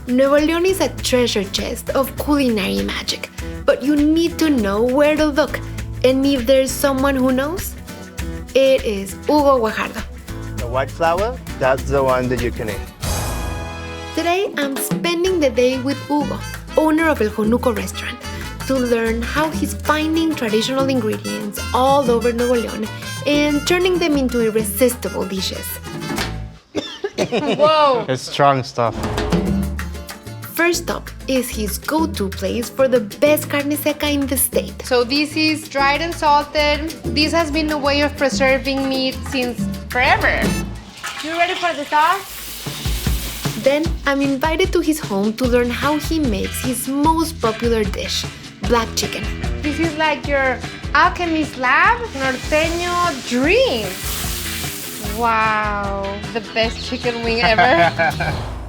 Nuevo León is a treasure chest of culinary magic, but you need to know where to look. And if there's someone who knows, it is Hugo Guajardo. The white flour, that's the one that you can eat. Today, I'm spending the day with Hugo, owner of El Jonuco restaurant, to learn how he's finding traditional ingredients all over Nuevo León and turning them into irresistible dishes. Whoa! It's strong stuff. First up is his go-to place for the best carne seca in the state. So this is dried and salted. This has been a way of preserving meat since forever. You ready for the sauce? Then I'm invited to his home to learn how he makes his most popular dish, black chicken. This is like your alchemist lab norteño dream. Wow, the best chicken wing ever.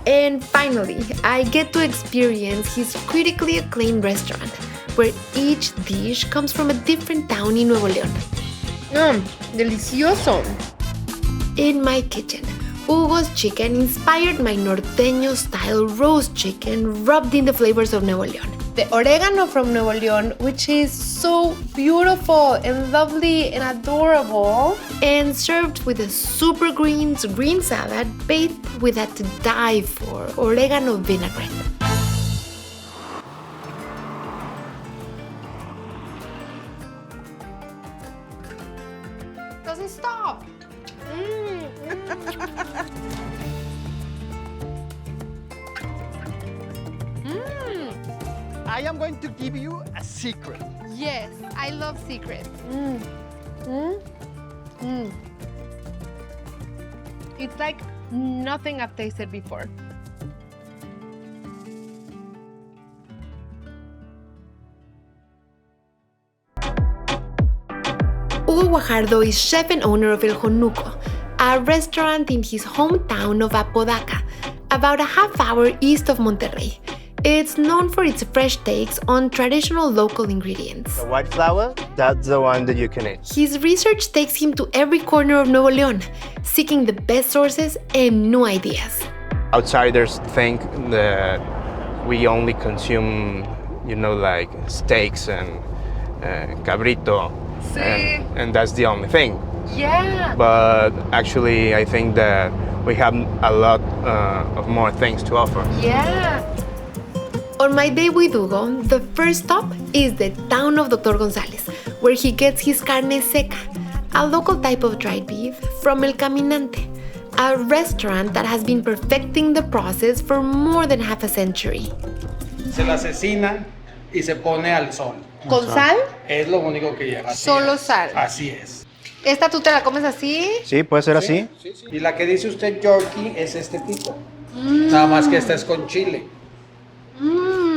And finally, I get to experience his critically acclaimed restaurant, where each dish comes from a different town in Nuevo León. Delicioso. In my kitchen, Hugo's chicken inspired my norteño-style roast chicken rubbed in the flavors of Nuevo León. The oregano from Nuevo León, which is so beautiful and lovely and adorable. And served with a super greens green salad baked with a to die for oregano vinaigrette. Doesn't stop. I am going to give you a secret. Yes, I love secrets. It's like nothing I've tasted before. Hugo Guajardo is chef and owner of El Jonuco, a restaurant in his hometown of Apodaca, about a half-hour east of Monterrey. It's known for its fresh takes on traditional local ingredients. The white flour, that's the one that you can eat. His research takes him to every corner of Nuevo León, seeking the best sources and new ideas. Outsiders think that we only consume, like steaks and cabrito, and that's the only thing. Yeah. But actually, I think that we have a lot of more things to offer. Yeah. On my day with Hugo, the first stop is the town of Dr. Gonzalez, where he gets his carne seca, a local type of dried beef from El Caminante, a restaurant that has been perfecting the process for more than half a century. Se la asesina y se pone al sol. ¿Con sal? Es lo único que lleva. Solo sal. Así es. ¿Esta tú te la comes así? Sí, puede ser así. Sí. Y la que dice usted Yorkie es este tipo. Nada más que esta es con chile.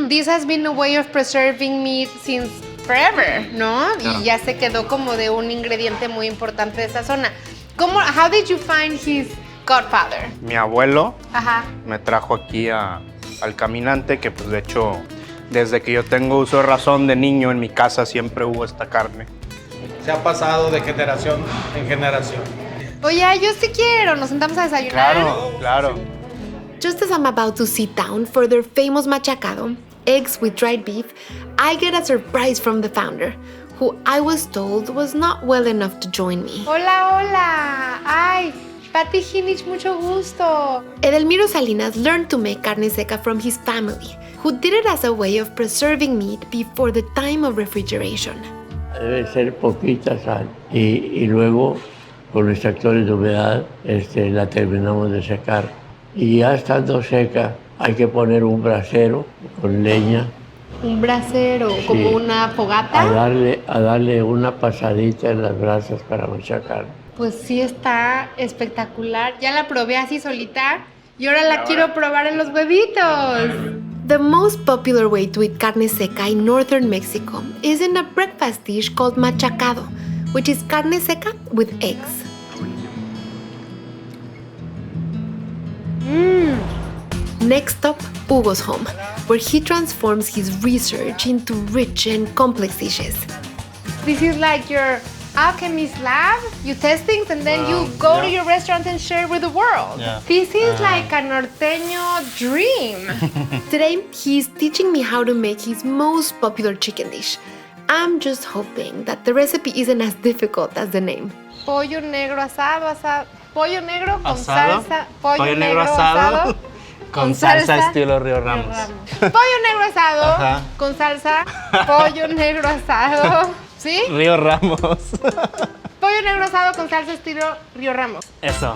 This has been a way of preserving meat since forever, ¿no? Claro. Y ya se quedó como de un ingrediente muy importante de esa zona. How did you find his godfather? Mi abuelo Ajá. me trajo aquí al Caminante, que pues de hecho, desde que yo tengo uso de razón de niño, en mi casa siempre hubo esta carne. Se ha pasado de generación en generación. Oye, yo sí quiero. Nos sentamos a desayunar. Claro. Just as I'm about to sit down for their famous machacado, eggs with dried beef, I get a surprise from the founder, who I was told was not well enough to join me. Hola. Ay, Pati, Jinich, mucho gusto. Edelmiro Salinas learned to make carne seca from his family, who did it as a way of preserving meat before the time of refrigeration. Debe ser poquita sal y luego con los factores de humedad la terminamos de secar. Y ya estando seca hay que poner un brasero con leña. Un brasero, sí, como una fogata. A darle una pasadita en las brasas para machacar. Pues sí está espectacular. Ya la probé así solita y ahora la quiero probar en los huevitos. The most popular way to eat carne seca in northern Mexico is in a breakfast dish called machacado, which is carne seca with eggs. Next up, Hugo's home, where he transforms his research into rich and complex dishes. This is like your alchemist lab. You test things and then you go to your restaurant and share with the world. Yeah. This is like a norteño dream. Today, he's teaching me how to make his most popular chicken dish. I'm just hoping that the recipe isn't as difficult as the name. Pollo negro asado. Pollo negro con ¿Asado? salsa. Pollo negro asado con salsa estilo Río Ramos. Pollo negro asado Ajá. con salsa. Pollo negro asado. ¿Sí? Río Ramos. Pollo negro asado con salsa estilo Río Ramos. Eso.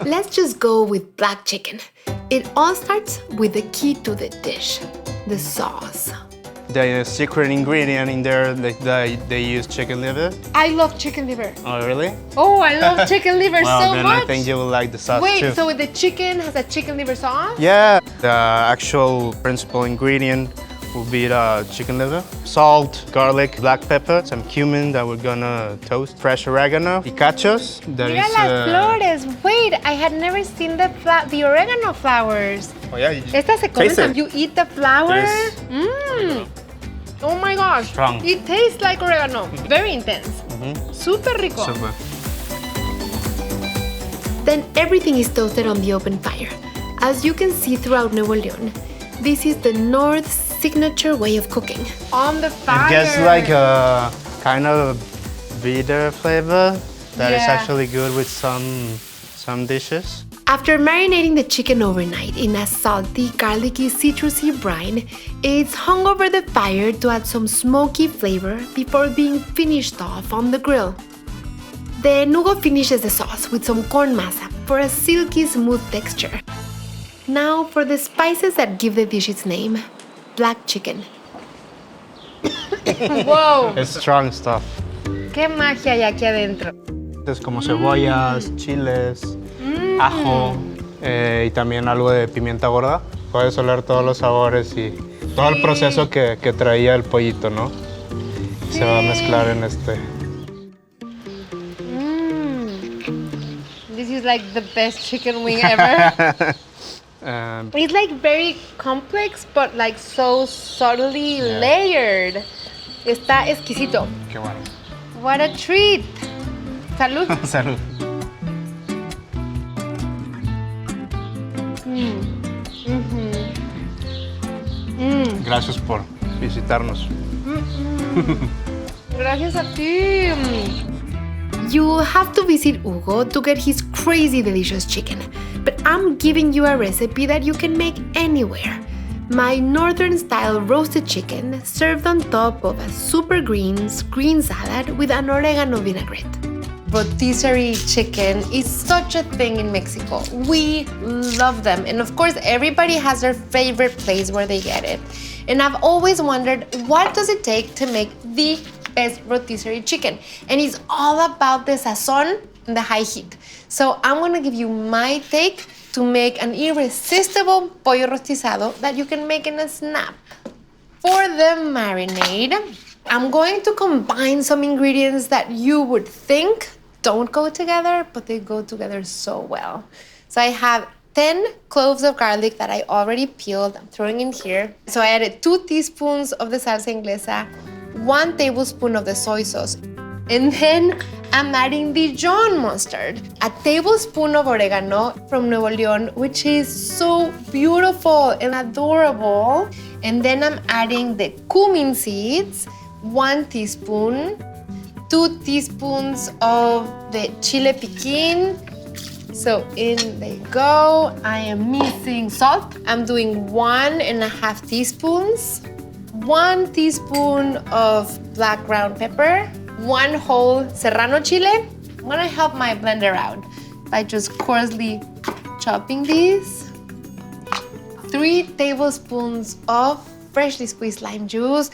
Let's just go with black chicken. It all starts with the key to the dish, the sauce. The secret ingredient in there, they use chicken liver. I love chicken liver. Oh, really? Oh, I love chicken liver Well, so then much. I think you will like the sauce Wait, too. so the chicken has a chicken liver sauce? Yeah, the actual principal ingredient will be the chicken liver. Salt, garlic, black pepper, some cumin that we're gonna toast, fresh oregano, picachos. That Mira is, las flores. Wait, I had never seen the oregano flowers. Oh yeah, Estas se comen. Taste it. You eat the flower. It is- Mmm. Oh my gosh. Strong. It tastes like oregano. Very intense. Super rico. Super. Then everything is toasted on the open fire. As you can see throughout Nuevo León, this is the North's signature way of cooking. On the fire. It gets like a kind of bitter flavor that is Yeah. actually good with some dishes. After marinating the chicken overnight in a salty, garlicky, citrusy brine, it's hung over the fire to add some smoky flavor before being finished off on the grill. The Nugo finishes the sauce with some corn masa for a silky smooth texture. Now for the spices that give the dish its name, black chicken. Wow. It's strong stuff. Qué magia hay aquí adentro. Es como cebollas, chiles, ajo y también algo de pimienta gorda. Puedes oler todos los sabores y todo el proceso que traía el pollito, ¿no? Se va a mezclar en este. This is like the best chicken wing ever. It's like very complex, but like so subtly layered. Está exquisito. Qué bueno. What a treat. Salud. Salud. Gracias por visitarnos. Gracias a ti. You'll have to visit Hugo to get his crazy delicious chicken, but I'm giving you a recipe that you can make anywhere. My northern style roasted chicken served on top of a super greens green salad with an oregano vinaigrette. Rotisserie chicken is such a thing in Mexico. We love them. And of course, everybody has their favorite place where they get it. And I've always wondered, what does it take to make the best rotisserie chicken? And it's all about the sazon and the high heat. So I'm gonna give you my take to make an irresistible pollo rostizado that you can make in a snap. For the marinade, I'm going to combine some ingredients that you would think don't go together, but they go together so well. So I have 10 cloves of garlic that I already peeled. I'm throwing in here. So I added 2 teaspoons of the salsa inglesa, 1 tablespoon of the soy sauce, and then I'm adding Dijon mustard, a tablespoon of oregano from Nuevo León, which is so beautiful and adorable. And then I'm adding the cumin seeds, 1 teaspoon, 2 teaspoons of the chile piquin. So in they go. I am missing salt. I'm doing 1.5 teaspoons, 1 teaspoon of black ground pepper, 1 whole serrano chile. I'm gonna help my blender out by just coarsely chopping these. 3 tablespoons of freshly squeezed lime juice.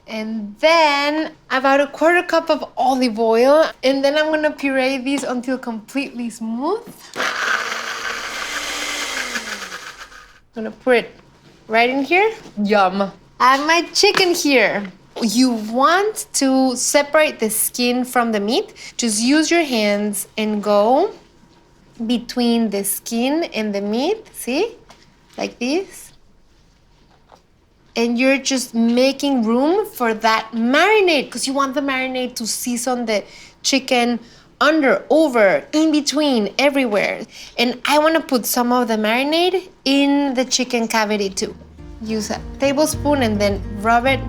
And then about 1/4 cup of olive oil. And then I'm gonna puree these until completely smooth. I'm gonna put it right in here. Yum. Add my chicken here. You want to separate the skin from the meat. Just use your hands and go between the skin and the meat. See? Like this. and you're just making room for that marinade because you want the marinade to season the chicken under, over, in between, everywhere. And I want to put some of the marinade in the chicken cavity too. Use a tablespoon and then rub it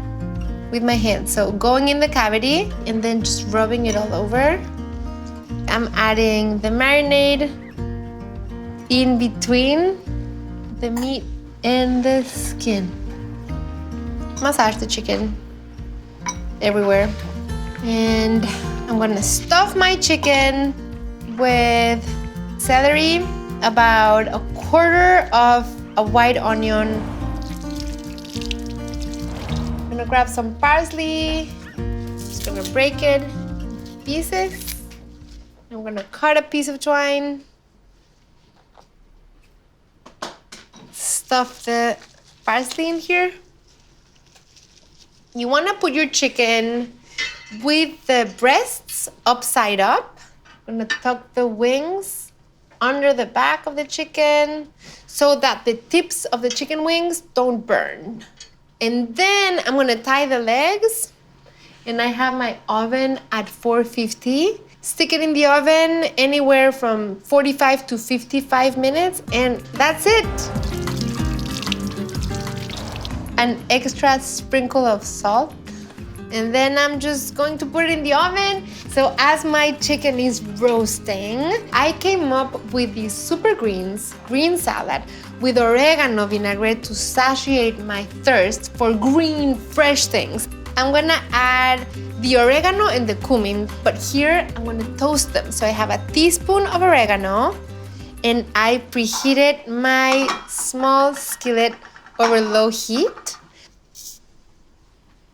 with my hand. So going in the cavity and then just rubbing it all over. I'm adding the marinade in between the meat and the skin. Massage the chicken everywhere. And I'm gonna stuff my chicken with celery, about a quarter of a white onion. I'm gonna grab some parsley, just gonna break it in pieces. I'm gonna cut a piece of twine, stuff the parsley in here. You wanna put your chicken with the breasts upside up. I'm gonna tuck the wings under the back of the chicken so that the tips of the chicken wings don't burn. And then I'm gonna tie the legs, and I have my oven at 450. Stick it in the oven anywhere from 45 to 55 minutes, and that's it. An extra sprinkle of salt. And then I'm just going to put it in the oven. So as my chicken is roasting, I came up with these super greens, green salad, with oregano vinaigrette to satiate my thirst for green, fresh things. I'm gonna add the oregano and the cumin, but here I'm gonna toast them. So I have a teaspoon of oregano, and I preheated my small skillet over low heat.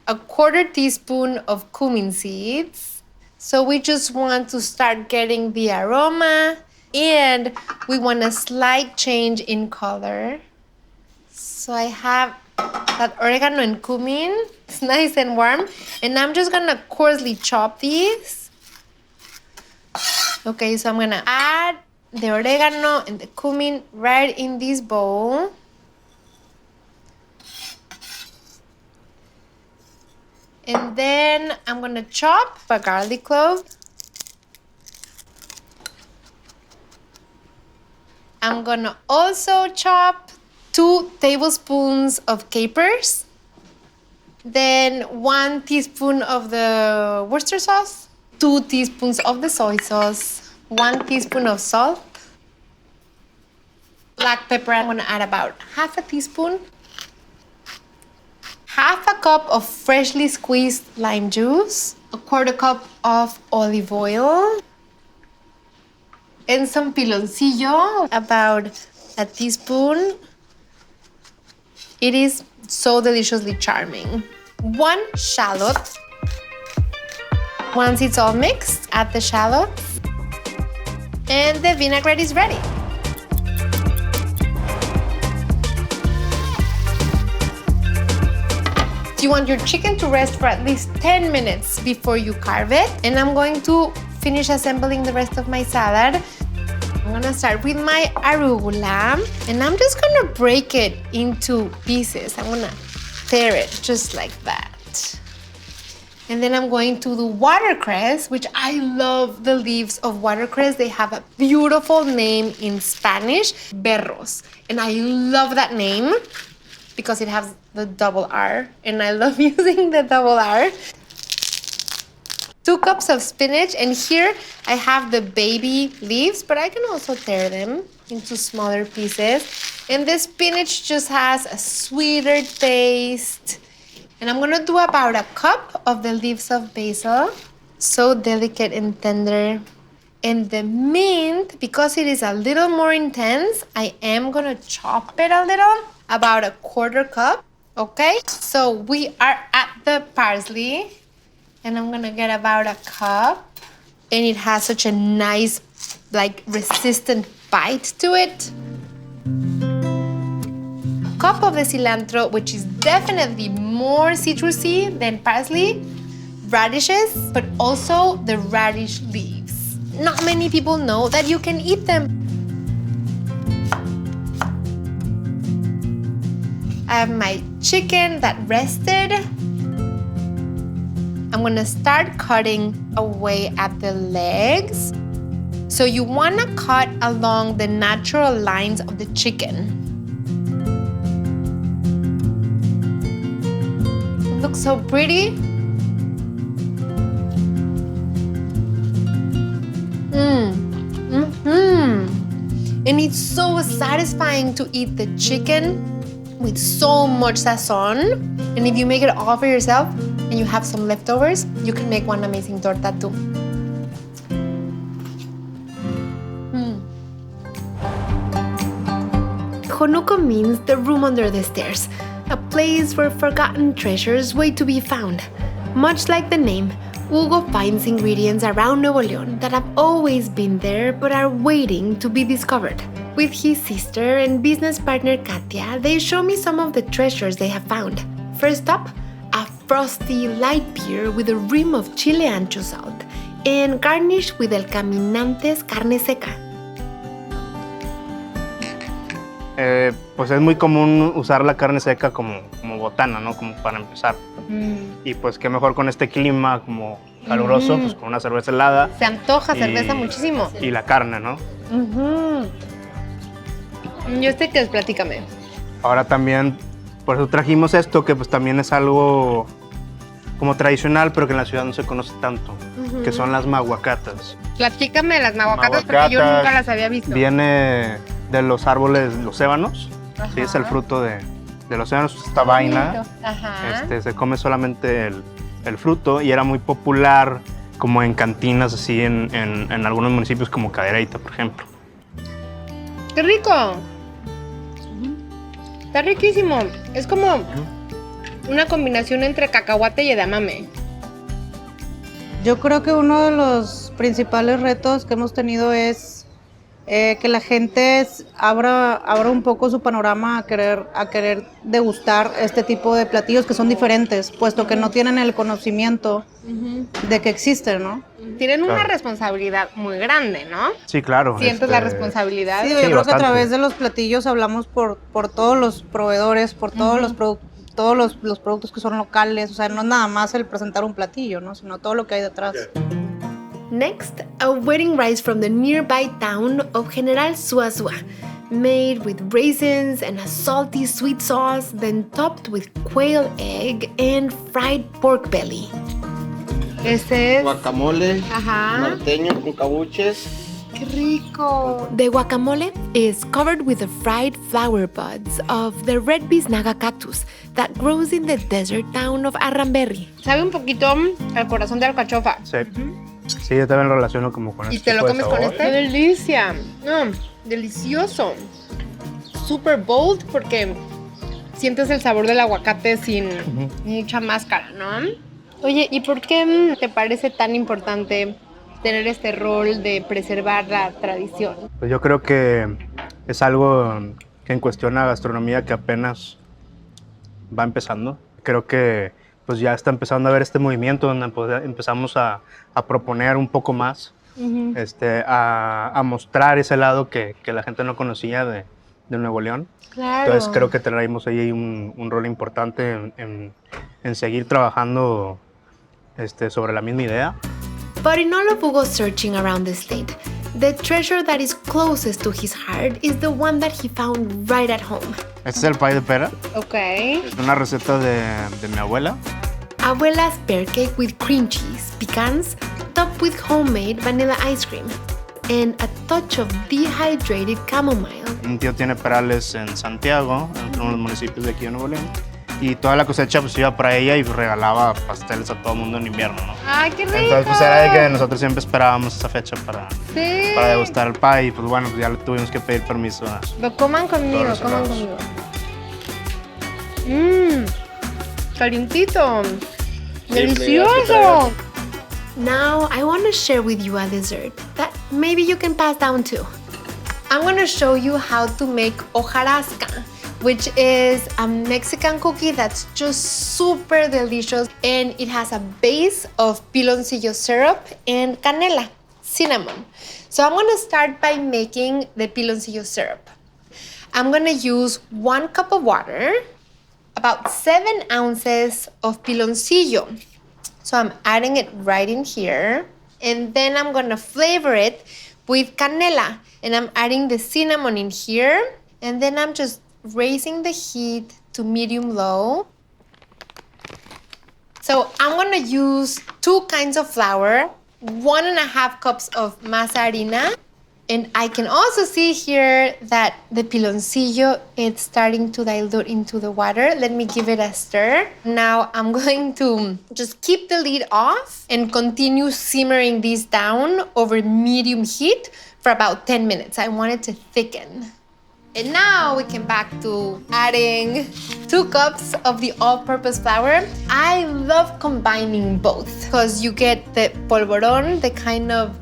A quarter teaspoon of cumin seeds. So we just want to start getting the aroma, and we want a slight change in color. So I have that oregano and cumin. It's nice and warm. And I'm just gonna coarsely chop these. Okay, so I'm gonna add the oregano and the cumin right in this bowl. And then I'm gonna chop a garlic clove. I'm gonna also chop 2 tablespoons of capers. Then 1 teaspoon of the Worcester sauce, 2 teaspoons of the soy sauce, 1 teaspoon of salt. Black pepper, I'm gonna add about half a teaspoon. Half a cup of freshly squeezed lime juice, a quarter cup of olive oil, and some piloncillo, about a teaspoon. It is so deliciously charming. 1 shallot. Once it's all mixed, add the shallots, and the vinaigrette is ready. You want your chicken to rest for at least 10 minutes before you carve it. And I'm going to finish assembling the rest of my salad. I'm gonna start with my arugula, and I'm just gonna break it into pieces. I'm gonna tear it just like that. And then I'm going to do watercress, which I love the leaves of watercress. They have a beautiful name in Spanish, berros. And I love that name because it has the double R, and I love using the double R. 2 cups of spinach, and here I have the baby leaves, but I can also tear them into smaller pieces. And the spinach just has a sweeter taste. And I'm gonna do about a cup of the leaves of basil, so delicate and tender. And the mint, because it is a little more intense, I am gonna chop it a little, about a quarter cup. Okay, so we are at the parsley, and I'm gonna get about a cup. And it has such a nice, like, resistant bite to it. A cup of the cilantro, which is definitely more citrusy than parsley. Radishes, but also the radish leaves. Not many people know that you can eat them. I have my chicken that rested. I'm gonna start cutting away at the legs. So you wanna cut along the natural lines of the chicken. It looks so pretty. And it's so satisfying to eat the chicken with so much sazon. And if you make it all for yourself and you have some leftovers, you can make one amazing torta too. Jonuco means the room under the stairs, a place where forgotten treasures wait to be found. Much like the name, Hugo finds ingredients around Nuevo León that have always been there but are waiting to be discovered. With his sister and business partner Katia, they show me some of the treasures they have found. First up, a frosty light beer with a rim of chile ancho salt and garnished with El Caminante's carne seca. Pues es muy común usar la carne seca como botana, ¿no? Como para empezar. Y pues qué mejor con este clima como caluroso, pues con una cerveza helada. Se antoja cerveza muchísimo. Y la carne, ¿no? Yo sé que es, platícame. Ahora también, por eso trajimos esto, que pues también es algo como tradicional, pero que en la ciudad no se conoce tanto, que son las maguacatas. Platícame de las maguacatas porque yo nunca las había visto. Viene de los árboles, los ébanos, ¿sí? Es el fruto de los ébanos, esta vaina. Se come solamente el fruto y era muy popular como en cantinas así en algunos municipios como Cadereyta, por ejemplo. ¡Qué rico! Está riquísimo. Es como una combinación entre cacahuate y edamame. Yo creo que uno de los principales retos que hemos tenido es que la gente abra un poco su panorama a querer degustar este tipo de platillos que son diferentes, puesto que no tienen el conocimiento de que existen, ¿no? Tienen una responsabilidad muy grande, ¿no? Sí, claro. ¿Sientes la responsabilidad? Sí, yo creo que a través de los platillos hablamos por todos los proveedores, por todos los productos que son locales, o sea, no es nada más el presentar un platillo, ¿no? Sino todo lo que hay detrás. Next, a wedding rice from the nearby town of General Suazua, made with raisins and a salty sweet sauce, then topped with quail egg and fried pork belly. Este es Guacamole Ajá. norteño con cabuches. ¡Qué rico! The guacamole is covered with the fried flower buds of the red biznaga cactus that grows in the desert town of Arramberry. Sabe un poquito al corazón de alcachofa. Sí. Sí, yo también lo relaciono como con ¿Y este te lo tipo de comes con sabor. este? ¡Qué delicia! Delicioso. Super bold porque sientes el sabor del aguacate sin mucha máscara, ¿no? Oye, ¿y por qué te parece tan importante tener este rol de preservar la tradición? Pues yo creo que es algo que en cuestión a gastronomía que apenas va empezando. Creo que pues ya está empezando a haber este movimiento donde pues, empezamos a proponer un poco más, a mostrar ese lado que la gente no conocía de Nuevo León. Claro. Entonces creo que traemos ahí un rol importante en seguir trabajando sobre la misma idea. But in all of Hugo's searching around the state, the treasure that is closest to his heart is the one that he found right at home. Este es el pie de pera. Ok. Es una receta de mi abuela. Abuela's pear cake with cream cheese, pecans, topped with homemade vanilla ice cream, and a touch of dehydrated chamomile. Un tío tiene perales en Santiago, en uno de los municipios de aquí de Nuevo León. Y toda la cosecha pues iba para ella y regalaba pasteles a todo el mundo en invierno, ¿no? ¡Ay, qué rico! Entonces pues era de que nosotros siempre esperábamos esa fecha para Sí. degustar el pie y pues bueno, pues ya le tuvimos que pedir permiso a Lo coman conmigo, todos los coman helados. conmigo. Calientito. ¡Delicioso! Now, I want to share with you a dessert that maybe you can pass down too. I'm going to show you how to make hojarasca, which is a Mexican cookie that's just super delicious, and it has a base of piloncillo syrup and canela, cinnamon. So I'm going to start by making the piloncillo syrup. I'm going to use 1 cup of water, about 7 ounces of piloncillo. So I'm adding it right in here. And then I'm gonna flavor it with canela. And I'm adding the cinnamon in here. And then I'm just raising the heat to medium-low. So I'm gonna use 2 kinds of flour, 1.5 cups of masa harina. And I can also see here that the piloncillo is starting to dilute into the water. Let me give it a stir. Now I'm going to just keep the lid off and continue simmering this down over medium heat for about 10 minutes. I want it to thicken. And now we can back to adding 2 cups of the all-purpose flour. I love combining both because you get the polvorón, the kind of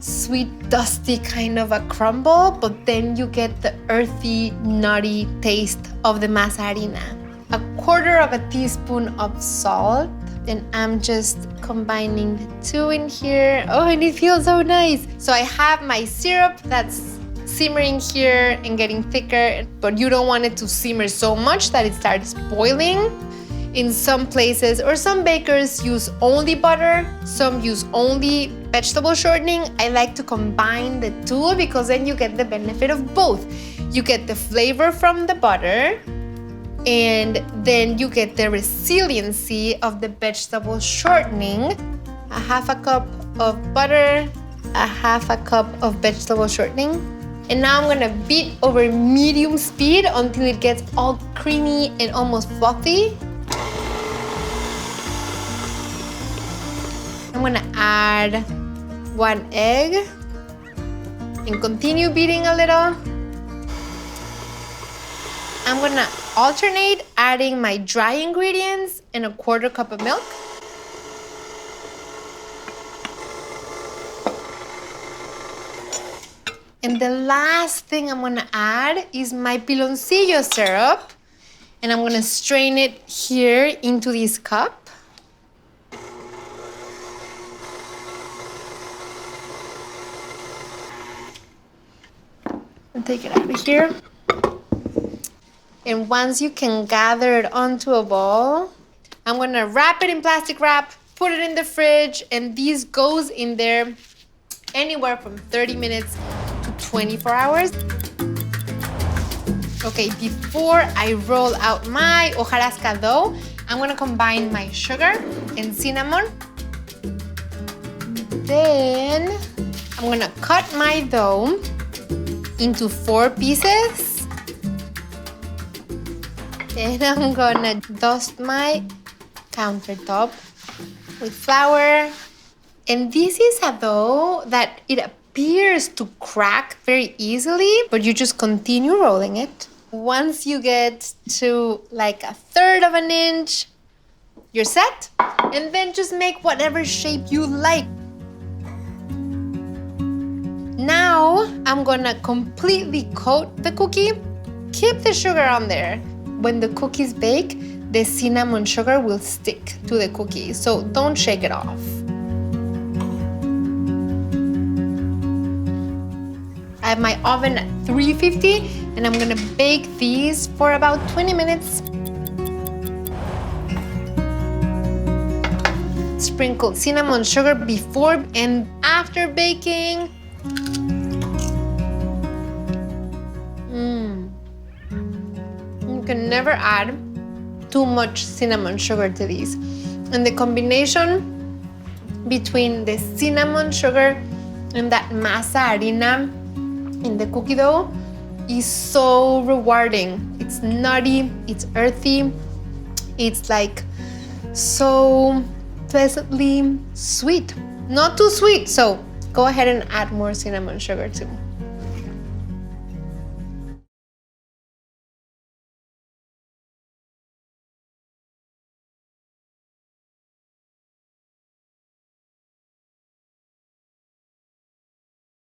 sweet, dusty kind of a crumble, but then you get the earthy, nutty taste of the masa harina. 1/4 teaspoon of salt, and I'm just combining the 2 in here. Oh, and it feels so nice. So I have my syrup that's simmering here and getting thicker, but you don't want it to simmer so much that it starts boiling. In some places or some bakers use only butter, some use only vegetable shortening. I like to combine the 2 because then you get the benefit of both. You get the flavor from the butter and then you get the resiliency of the vegetable shortening. 1/2 cup of butter, 1/2 cup of vegetable shortening. And now I'm gonna beat over medium speed until it gets all creamy and almost fluffy. I'm gonna add 1 egg and continue beating a little. I'm gonna alternate adding my dry ingredients and 1/4 cup of milk. And the last thing I'm gonna add is my piloncillo syrup. And I'm gonna strain it here into this cup. And take it out of here. And once you can gather it onto a ball, I'm gonna wrap it in plastic wrap, put it in the fridge, and this goes in there anywhere from 30 minutes to 24 hours. Okay, before I roll out my hojarasca dough, I'm gonna combine my sugar and cinnamon. Then I'm gonna cut my dough into 4 pieces. And I'm gonna dust my countertop with flour. And this is a dough that it appears to crack very easily, but you just continue rolling it. Once you get to like 1/3 of an inch, you're set. And then just make whatever shape you like. Now, I'm gonna completely coat the cookie. Keep the sugar on there. When the cookies bake, the cinnamon sugar will stick to the cookie, so don't shake it off. I have my oven at 350, and I'm gonna bake these for about 20 minutes. Sprinkle cinnamon sugar before and after baking. You can never add too much cinnamon sugar to these. And the combination between the cinnamon sugar and that masa harina in the cookie dough is so rewarding. It's nutty, it's earthy, it's like so pleasantly sweet. Not too sweet, so go ahead and add more cinnamon sugar too.